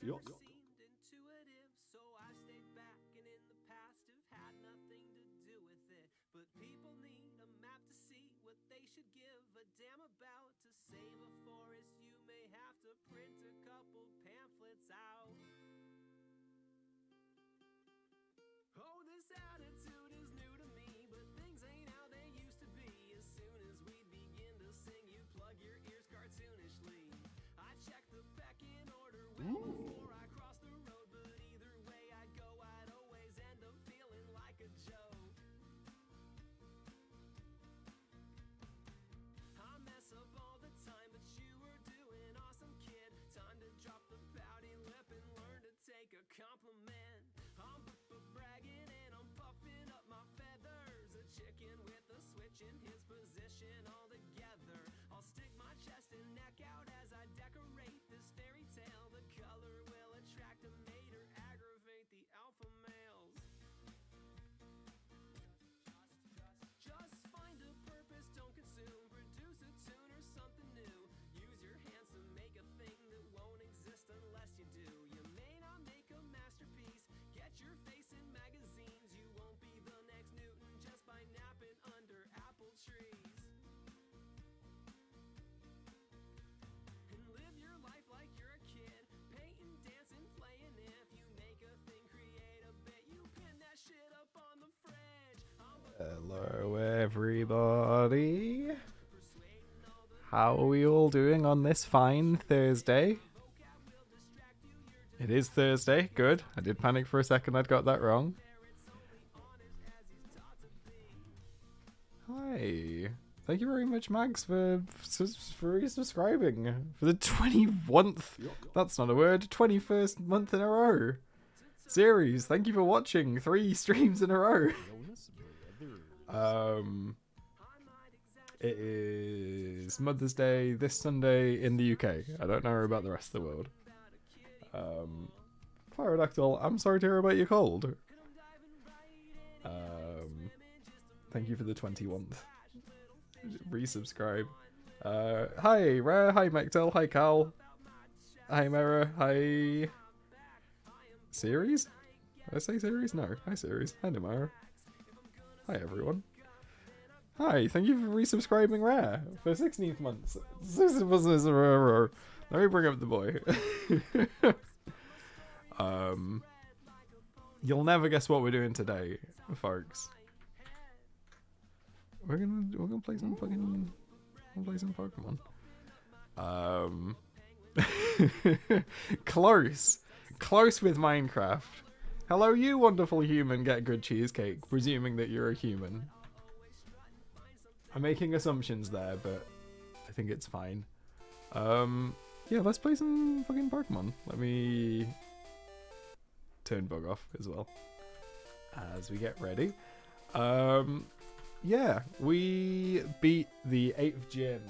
Yuck. Seemed intuitive, so I stayed back and in the past have had nothing to do with it. But people need a map to see what they should give a damn about. To save a forest, you may have to print a couple pamphlets out. Oh, this attitude is new to me, but things ain't how they used to be. As soon as we begin to sing, you plug your ears cartoonishly. I check the pecking order well before I cross the road, but either way I go, I'd always end up feeling like a joke. I mess up all the time, but you were doing awesome, kid. Time to drop the pouty lip and learn to take a compliment. I'm bragging and I'm puffing up my feathers. A chicken with a switch in his position all together. I'll stick my chest and neck out as I decorate this fairy tale. The color will attract a mate or aggravate the alpha males. Just find a purpose, don't consume. Produce a tune or something new. Use your hands to make a thing that won't exist unless you do. You may not make a masterpiece. Get your face in magazines. You won't be the next Newton just by napping under apple trees. And live your life like you're a kid. Painting, dancing, playing. If you make a thing, create a bit. You pin that shit up on the fridge. Hello, everybody. How are we all doing on this fine Thursday? It is Thursday. Good. I did panic for a second. I'd got that wrong. Hi. Thank you very much, Max, for resubscribing for the 21th. That's not a word. 21st month in a row. Series. Thank you for watching 3 streams in a row. It is Mother's Day this Sunday in the UK. I don't know about the rest of the world. Pterodactyl, I'm sorry to hear about your cold. Thank you for the 21th. Resubscribe. Hi, Rare. Hi, Mectel. Hi, Cal. Hi, Mera. Hi. Series? Did I say series? No. Hi, series. Hi, Namara. Hi, everyone. Hi, thank you for resubscribing Rare for 16th month. Let me bring up the boy. You'll never guess what we're doing today, folks. We're gonna play some fucking Pokemon. Close with Minecraft. Hello, you wonderful human. Get good cheesecake, presuming that you're a human. I'm making assumptions there, but I think it's fine. Yeah, let's play some fucking Pokemon. Let me turn bug off as well as we get ready. Yeah, we beat the 8th gym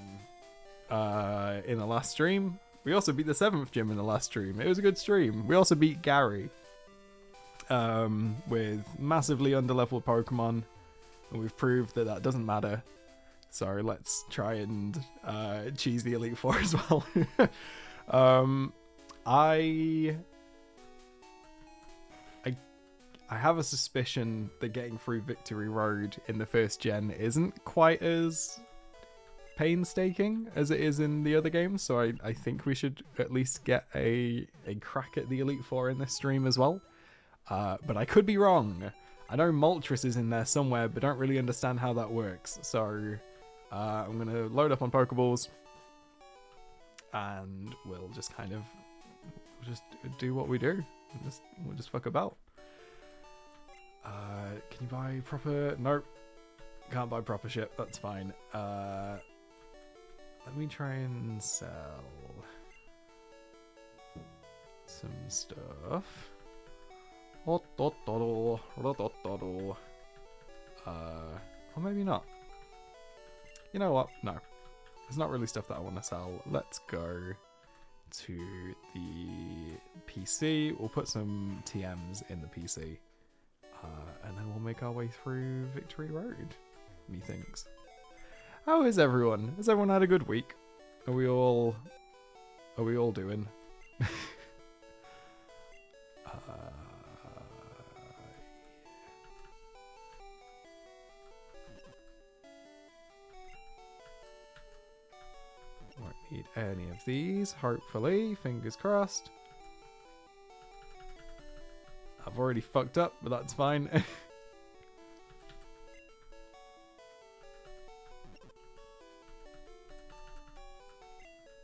in the last stream. We also beat the 7th gym in the last stream. It was a good stream. We also beat Gary with massively underleveled Pokemon, and we've proved that that doesn't matter. So let's try and cheese the Elite Four as well. I have a suspicion that getting through Victory Road in the first gen isn't quite as painstaking as it is in the other games, so I think we should at least get a crack at the Elite Four in this stream as well. But I could be wrong. I know Moltres is in there somewhere, but don't really understand how that works. So I'm going to load up on Pokeballs, and we'll just kind of just do what we do. We'll just fuck about. Can you buy proper? Nope. Can't buy proper shit. That's fine. Let me try and sell some stuff. Or maybe not. You know what? No. There's not really stuff that I want to sell. Let's go to the PC. We'll put some TMs in the PC. And then we'll make our way through Victory Road, methinks. How is everyone? Has everyone had a good week? Are we all doing? need any of these, hopefully. Fingers crossed. I've already fucked up, but that's fine.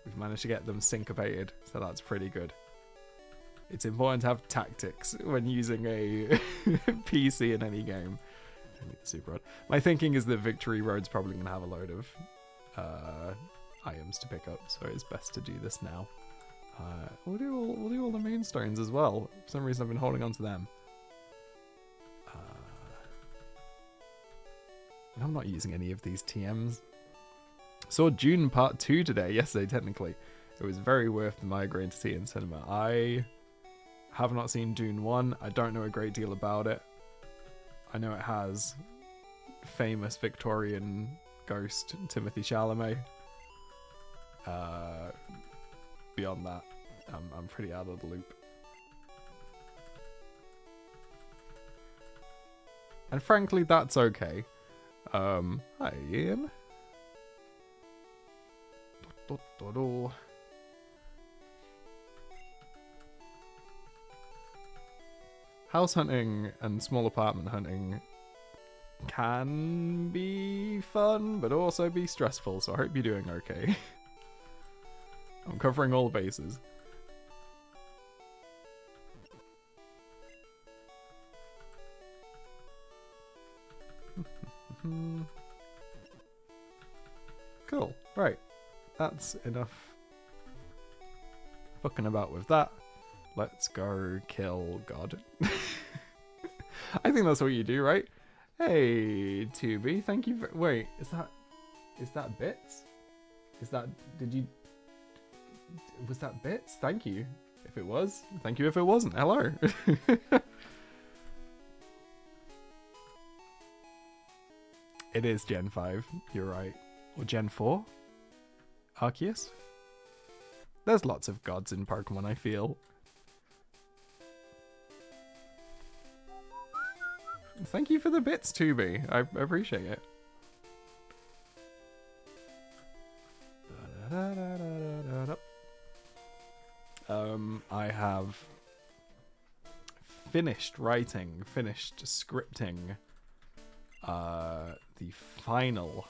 We've managed to get them syncopated, so that's pretty good. It's important to have tactics when using a PC in any game. I need the super rod. My thinking is that Victory Road's probably going to have a load of items to pick up, so it's best to do this now. We'll do all the moonstones as well. For some reason I've been holding on to them. And I'm not using any of these TMs. Saw Dune Part 2 today, yesterday technically. It was very worth the migraine to see it in cinema. I have not seen Dune 1. I don't know a great deal about it. I know it has famous Victorian ghost Timothy Chalamet. Beyond that, I'm pretty out of the loop. And frankly, that's okay. Hi Ian. House hunting and small apartment hunting can be fun, but also be stressful, so I hope you're doing okay. I'm covering all bases. Cool. Right. That's enough fucking about with that. Let's go kill God. I think that's what you do, right? Hey, 2B, thank you for... Wait, is that bits? Was that bits? Thank you. If it was, thank you if it wasn't. Hello. It is Gen 5, you're right. Or Gen 4? Arceus? There's lots of gods in Pokemon, I feel. Thank you for the bits, 2B. I appreciate it. I have finished scripting the final,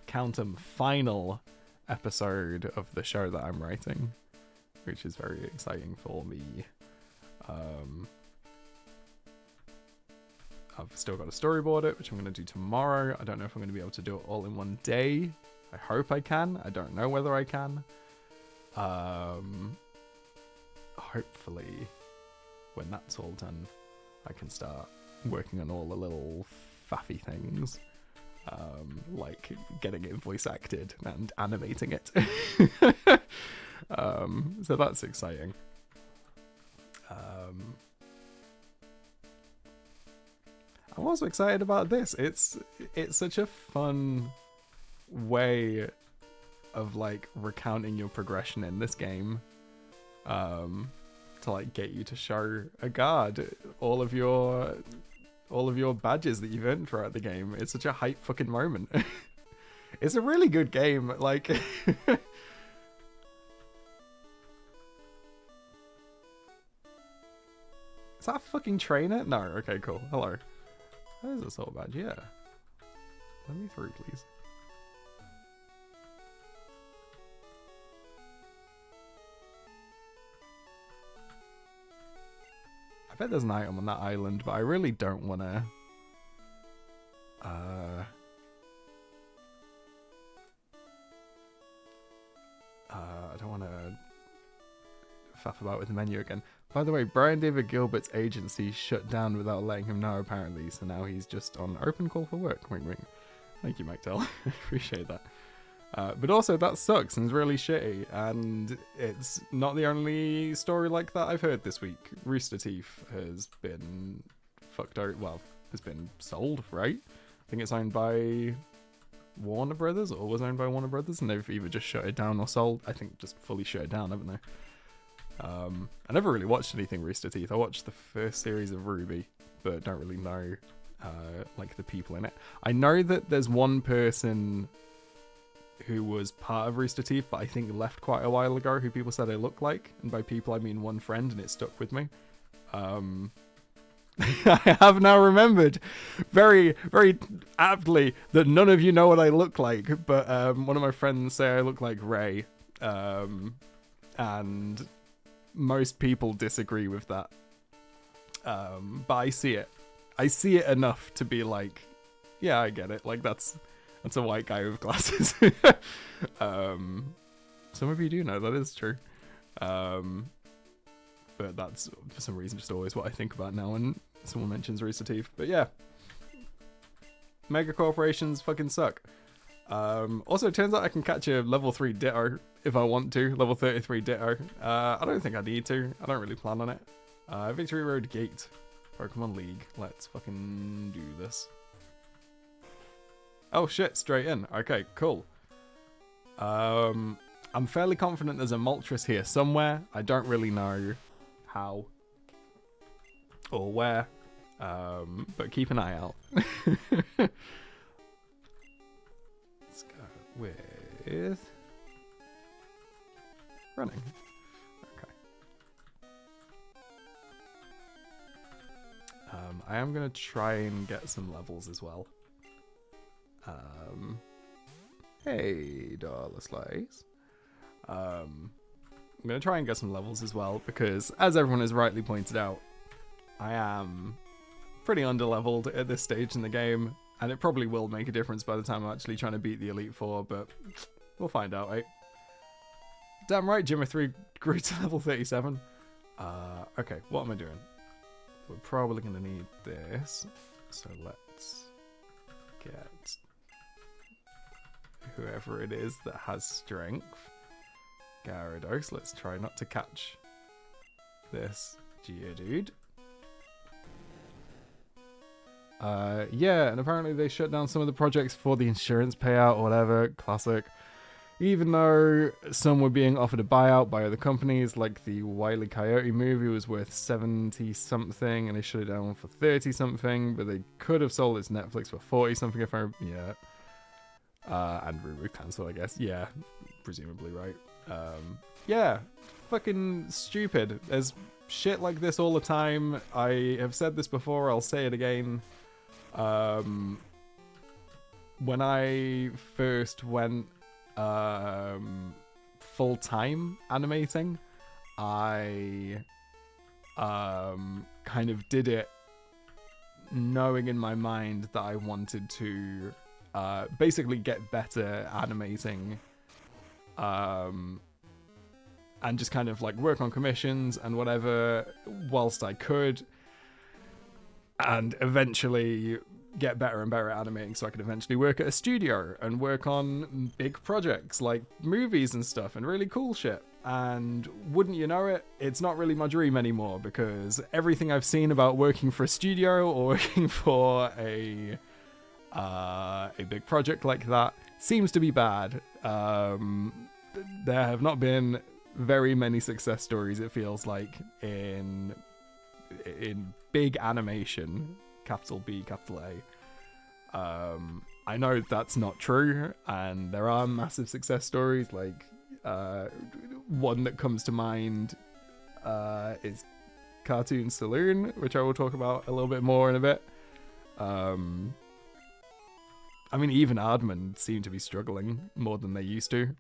count 'em, final episode of the show that I'm writing, which is very exciting for me. I've still got to storyboard it, which I'm going to do tomorrow. I don't know if I'm going to be able to do it all in one day. I hope I can. I don't know whether I can. Hopefully, when that's all done, I can start working on all the little faffy things. Like getting it voice acted and animating it. So that's exciting. I'm also excited about this. It's such a fun way of like recounting your progression in this game, to like get you to show a guard all of your badges that you've earned throughout the game. It's such a hype fucking moment. It's a really good game. Like, is that a fucking trainer? No. Okay, cool. Hello. That is a soul badge. Yeah. Let me through, please. I bet there's an item on that island, but I really don't want to... I don't want to faff about with the menu again. By the way, Brian David Gilbert's agency shut down without letting him know, apparently, so now he's just on open call for work. Wink, wink. Thank you, Mike Tell. I appreciate that. But also, that sucks and is really shitty, and it's not the only story like that I've heard this week. Rooster Teeth has been fucked out, well, has been sold, right? I think it's owned by Warner Brothers, or was owned by Warner Brothers, and they've either just shut it down or sold. I think just fully shut it down, haven't they? I never really watched anything Rooster Teeth. I watched the first series of Ruby, but don't really know like the people in it. I know that there's one person who was part of Rooster Teeth, but I think left quite a while ago, who people said I look like. And by people, I mean one friend, and it stuck with me. I have now remembered very, very aptly that none of you know what I look like, but one of my friends say I look like Ray, and most people disagree with that. But I see it. I see it enough to be like, yeah, I get it. Like, that's a white guy with glasses. Some of you do know that is true. But that's, for some reason, just always what I think about now when someone mentions Rooster Teeth. But yeah. Mega corporations fucking suck. Also, it turns out I can catch a level 3 Ditto if I want to. Level 33 Ditto. I don't think I need to. I don't really plan on it. Victory Road Gate. Pokemon League. Let's fucking do this. Oh shit, straight in. Okay, cool. I'm fairly confident there's a Moltres here somewhere. I don't really know how or where, but keep an eye out. Let's go with running. Okay. I am gonna try and get some levels as well. Hey, Dollar Slice. I'm going to try and get some levels as well, because as everyone has rightly pointed out, I am pretty underleveled at this stage in the game, and it probably will make a difference by the time I'm actually trying to beat the Elite Four, but we'll find out, eh? Damn right, Jimmer 3 grew to level 37. Okay, what am I doing? We're probably going to need this, so let's get whoever it is that has strength. Gyarados, let's try not to catch this Geodude. Yeah, and apparently they shut down some of the projects for the insurance payout or whatever. Classic. Even though some were being offered a buyout by other companies, like the Wile E. Coyote movie was worth 70-something, and they shut it down for 30-something, but they could have sold it to Netflix for 40-something if I... Yeah. And Ruru cancel, I guess. Yeah, presumably, right? Yeah, fucking stupid. There's shit like this all the time. I have said this before, I'll say it again. When I first went full-time animating, I kind of did it knowing in my mind that I wanted to basically get better animating, and just kind of like work on commissions and whatever whilst I could, and eventually get better and better at animating so I could eventually work at a studio and work on big projects like movies and stuff and really cool shit. And wouldn't you know it, it's not really my dream anymore, because everything I've seen about working for a studio or working for a big project like that seems to be bad. There have not been very many success stories, it feels like, in big animation, capital B, capital A. I know that's not true, and there are massive success stories, like one that comes to mind is Cartoon Saloon, which I will talk about a little bit more in a bit. I mean, even Aardman seem to be struggling more than they used to.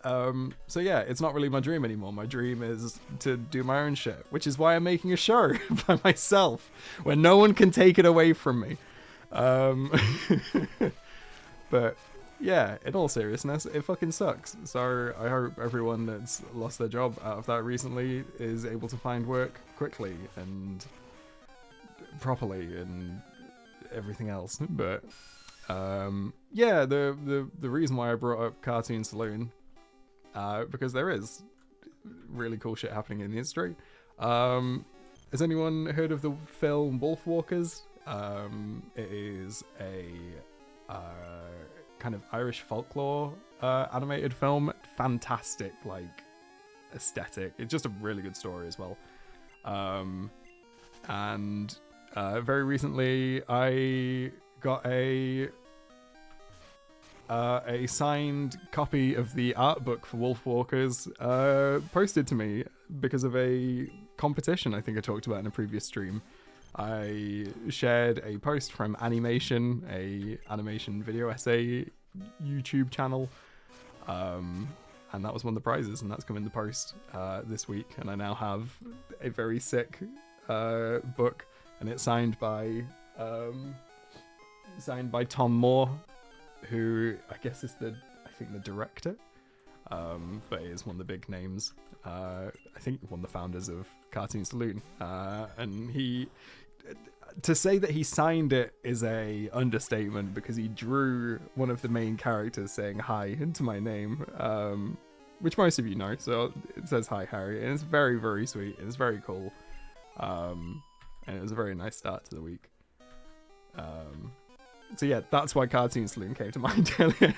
So yeah, it's not really my dream anymore. My dream is to do my own shit, which is why I'm making a show by myself, where no one can take it away from me. But yeah, in all seriousness, it fucking sucks. So I hope everyone that's lost their job out of that recently is able to find work quickly and properly and everything else. But yeah, the reason why I brought up Cartoon Saloon, because there is really cool shit happening in the industry. Has anyone heard of the film Wolfwalkers? It is a kind of Irish folklore animated film. Fantastic, like, aesthetic. It's just a really good story as well. And very recently I got a a signed copy of the art book for Wolfwalkers posted to me because of a competition I think I talked about in a previous stream. I shared a post from Animation, a animation video essay YouTube channel, and that was one of the prizes, and that's come in the post this week, and I now have a very sick book, and it's signed by Tom Moore, who I guess is the director, but is one of the big names. I think one of the founders of Cartoon Saloon, and to say that he signed it is a understatement, because he drew one of the main characters saying hi into my name, which most of you know. So it says hi Harry, and it's very, very sweet, and it's very cool, and it was a very nice start to the week. So yeah, that's why Cartoon Saloon came to mind earlier.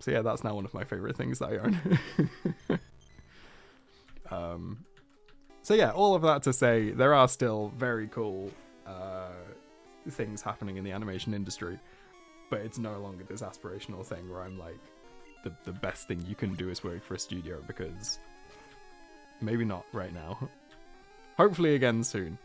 So yeah, that's now one of my favorite things that I own. So yeah, all of that to say, there are still very cool things happening in the animation industry, but it's no longer this aspirational thing where I'm like, the best thing you can do is work for a studio, because maybe not right now. Hopefully again soon.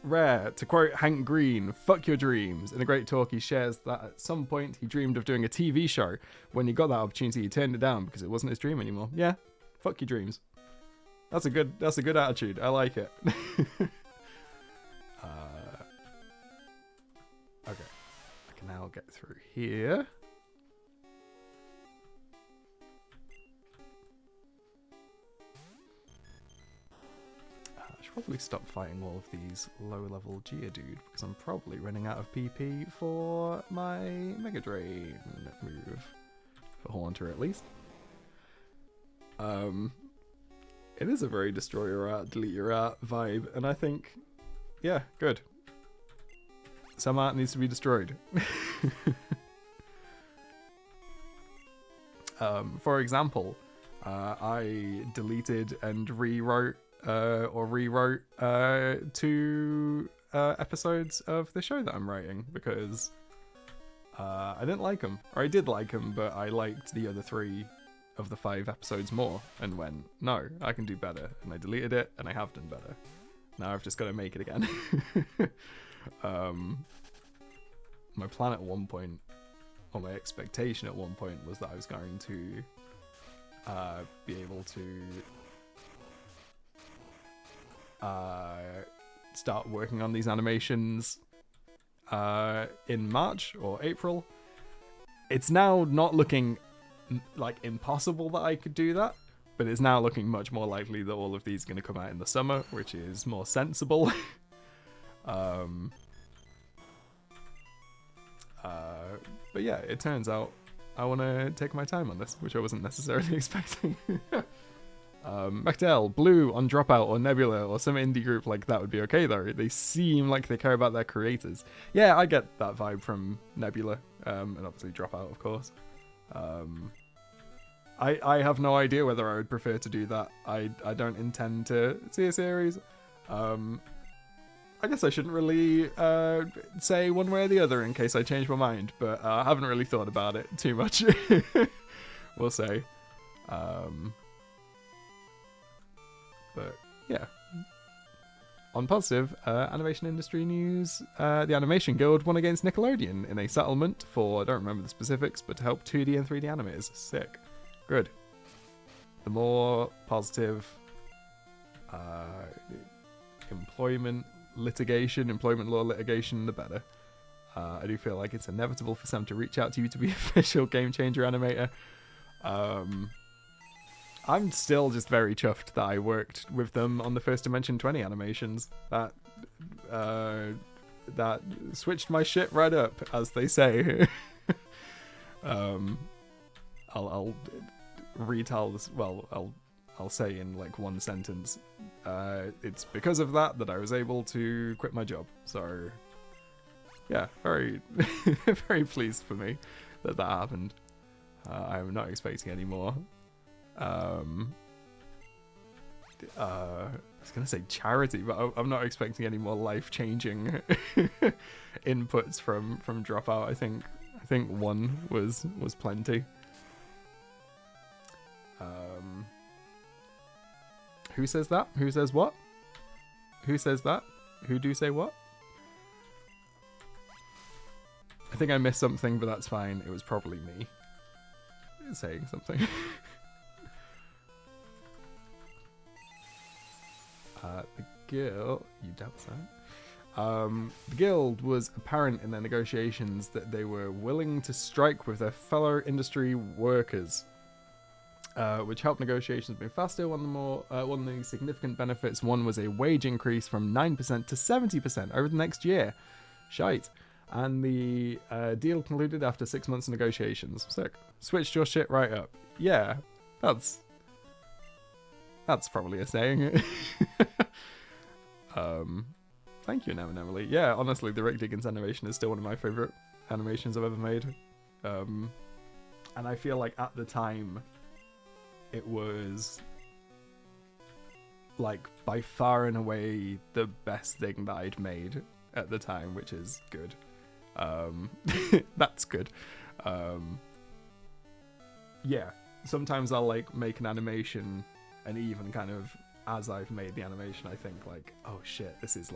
Rare, to quote Hank Green, "Fuck your dreams." In a great talk, he shares that at some point he dreamed of doing a TV show. When he got that opportunity, he turned it down because it wasn't his dream anymore. Yeah, fuck your dreams. That's a good attitude. I like it. Okay, I can now get through here. I should probably stop fighting all of these low-level Geodude, because I'm probably running out of PP for my Mega Drain move. For Haunter, at least. It is a very destroy your art, delete your art vibe, and I think, yeah, good. Some art needs to be destroyed. For example, I deleted and rewrote 2 episodes of the show that I'm writing, because I didn't like them. Or I did like them, but I liked the other 3 of the 5 episodes more, and went, no, I can do better. And I deleted it, and I have done better. Now I've just got to make it again. My plan at one point, or my expectation at one point, was that I was going to be able to start working on these animations in March or April. It's now not looking like impossible that I could do that, but it's now looking much more likely that all of these are going to come out in the summer, which is more sensible. But yeah, it turns out I want to take my time on this, which I wasn't necessarily expecting. Bechdel, Blue on Dropout or Nebula or some indie group like that would be okay though. They seem like they care about their creators. Yeah, I get that vibe from Nebula, and obviously Dropout, of course. I have no idea whether I would prefer to do that. I don't intend to see a series. I guess I shouldn't really say one way or the other in case I change my mind, but I haven't really thought about it too much. We'll say. But yeah. On positive, animation industry news, the Animation Guild won against Nickelodeon in a settlement for, I don't remember the specifics, but to help 2D and 3D animators. Sick. Good. The more positive employment law litigation, the better. I do feel like it's inevitable for Sam to reach out to you to be official Game Changer animator. I'm still just very chuffed that I worked with them on the First Dimension 20 animations. That switched my shit right up, as they say. I'll retell this. Well, I'll say in like one sentence. It's because of that I was able to quit my job. So yeah, very very pleased for me that happened. I'm not expecting any more was gonna say charity, but I'm not expecting any more life-changing inputs from Dropout. I think one was plenty. Who says that? Who says what? Who says that? Who do say what? I think I missed something, but that's fine. It was probably me saying something. The guild... You doubt that? The guild was apparent in their negotiations that they were willing to strike with their fellow industry workers, which helped negotiations move faster. One of the significant benefits, one was a wage increase from 9% to 70% over the next year. Shite. And the deal concluded after 6 months of negotiations. Sick. Switched your shit right up. Yeah, that's probably a saying. Thank you, Emily. Yeah, honestly, the Rick Diggins animation is still one of my favorite animations I've ever made. And I feel like at the time, it was like by far and away the best thing that I'd made at the time, which is good. That's good. Yeah, sometimes I'll like make an animation, and even kind of as I've made the animation, I think like, oh shit, this is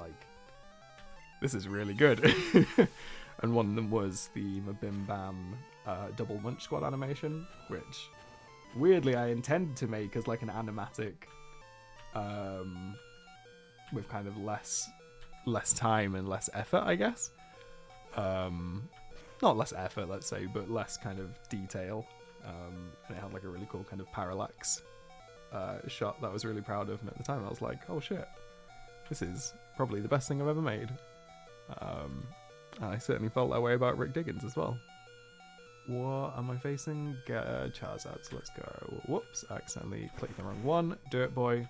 really good. And one of them was the Mabim Bam Double Munch Squad animation, which weirdly I intended to make as like an animatic, with kind of less time and less effort, I guess. Not less effort, let's say, but less kind of detail. And it had like a really cool kind of parallax shot that I was really proud of. And at the time I was like, oh shit, this is probably the best thing I've ever made. And I certainly felt that way about Rick Diggins as well. What am I facing? Charizard, so let's go. Whoops, I accidentally clicked the wrong one. Dirt Boy.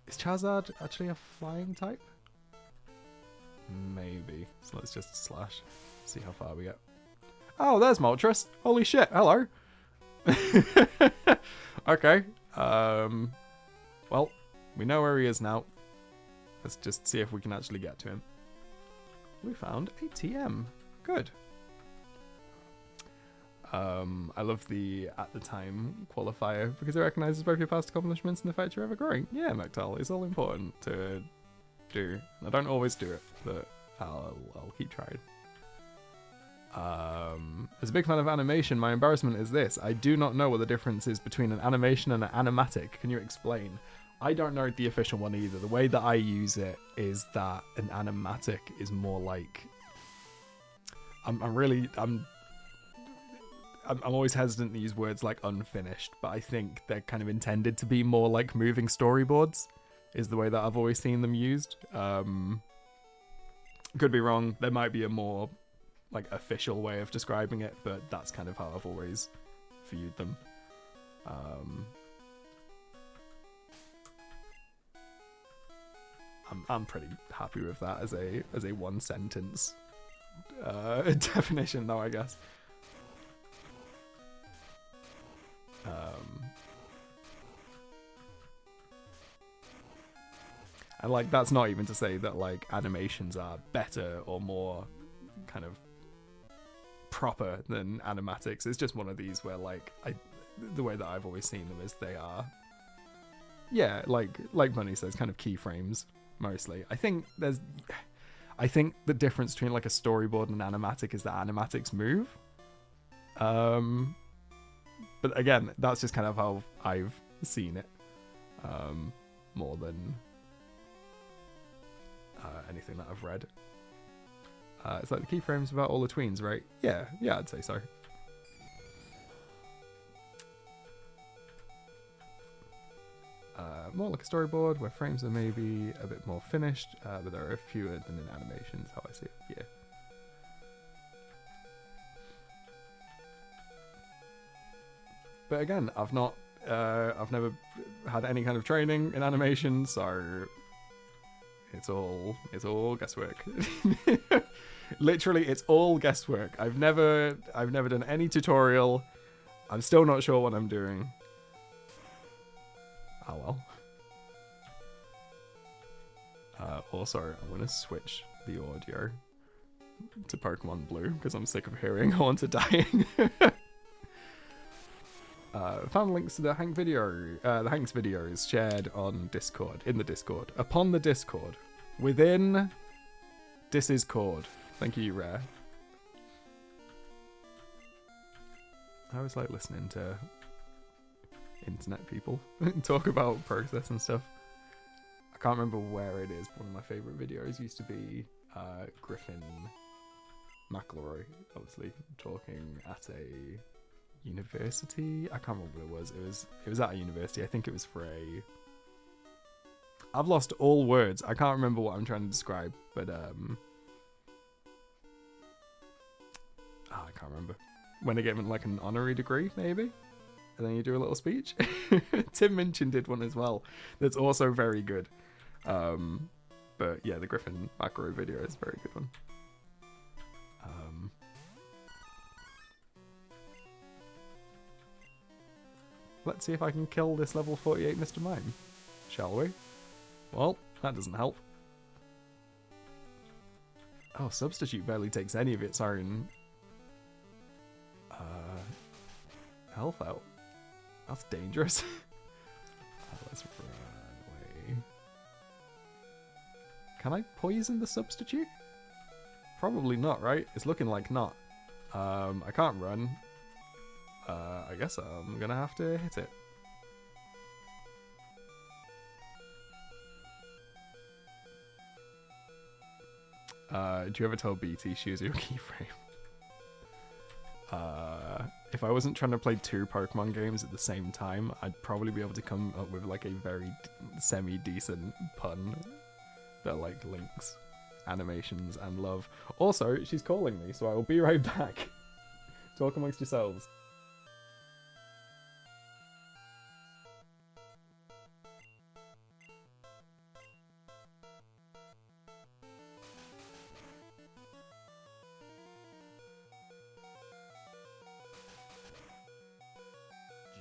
Is Charizard actually a flying type? Maybe. So let's just slash. See how far we get. Oh, there's Moltres. Holy shit, hello. Okay. Well, we know where he is now. Let's just see if we can actually get to him. We found a TM. Good. I love the at the time qualifier because it recognizes both your past accomplishments and the fact you're ever growing. Yeah, Mactal, it's all important to do. I don't always do it, but I'll keep trying. As a big fan of animation, my embarrassment is this. I do not know what the difference is between an animation and an animatic. Can you explain? I don't know the official one either. The way that I use it is that an animatic is more like... I'm always hesitant to use words like unfinished, but I think they're kind of intended to be more like moving storyboards, is the way that I've always seen them used. Could be wrong. There might be a more like official way of describing it, but that's kind of how I've always viewed them. I'm pretty happy with that as a one sentence definition, though, I guess. And like that's not even to say that like animations are better or more kind of proper than animatics. It's just one of these where like the way that I've always seen them is they are, yeah, like Bunny says, kind of keyframes mostly. I think the difference between like a storyboard and an animatic is that animatics move. But again, that's just kind of how I've seen it, more than anything that I've read. It's like the keyframes without all the tweens, right? Yeah, I'd say so. More like a storyboard where frames are maybe a bit more finished, but there are fewer than in animations, how I see it. Yeah. But again, I've never had any kind of training in animation, so it's all guesswork. Literally, it's all guesswork. I've never done any tutorial. I'm still not sure what I'm doing. Oh well. Also, I'm going to switch the audio to Pokemon Blue because I'm sick of hearing Haunter dying. Found links to the Hank video, the Hank's videos shared on Discord, in the Discord, upon the Discord, within Discord. Thank you, Rare. I always like listening to internet people talk about process and stuff. I can't remember where it is, but one of my favourite videos used to be Griffin McElroy, obviously, talking at a university. I can't remember what it was. It was at a university. I think it was for a... I've lost all words. I can't remember what I'm trying to describe, but I can't remember. When they get like an honorary degree, maybe? And then you do a little speech. Tim Minchin did one as well. That's also very good. But yeah, the Griffin McElroy video is a very good one. Let's see if I can kill this level 48 Mr. Mime. Shall we? Well, that doesn't help. Oh, Substitute barely takes any of its own health out. That's dangerous. Let's run away. Can I poison the Substitute? Probably not, right? It's looking like not. I can't run. I guess I'm gonna have to hit it. Do you ever tell BT she was your keyframe? If I wasn't trying to play 2 Pokemon games at the same time, I'd probably be able to come up with like a very semi-decent pun that like links animations and love. Also, she's calling me, so I will be right back. Talk amongst yourselves.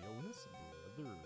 Jonas Brothers.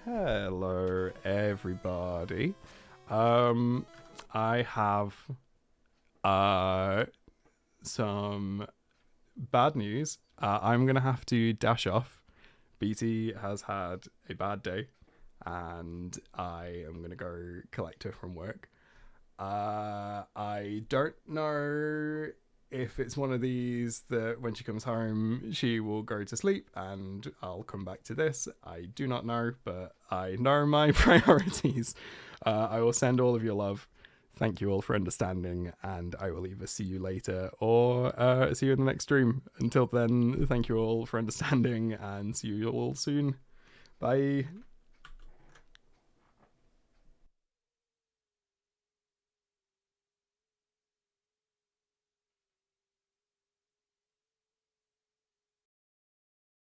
Hello, everybody. I have some bad news. I'm gonna have to dash off. BT has had a bad day, and I am gonna go collect her from work. I don't know if it's one of these that when she comes home she will go to sleep and I'll come back to this. I do not know, but I know my priorities. I will send all of your love. Thank you all for understanding, and I will either see you later or see you in the next stream. Until then, thank you all for understanding and see you all soon. Bye.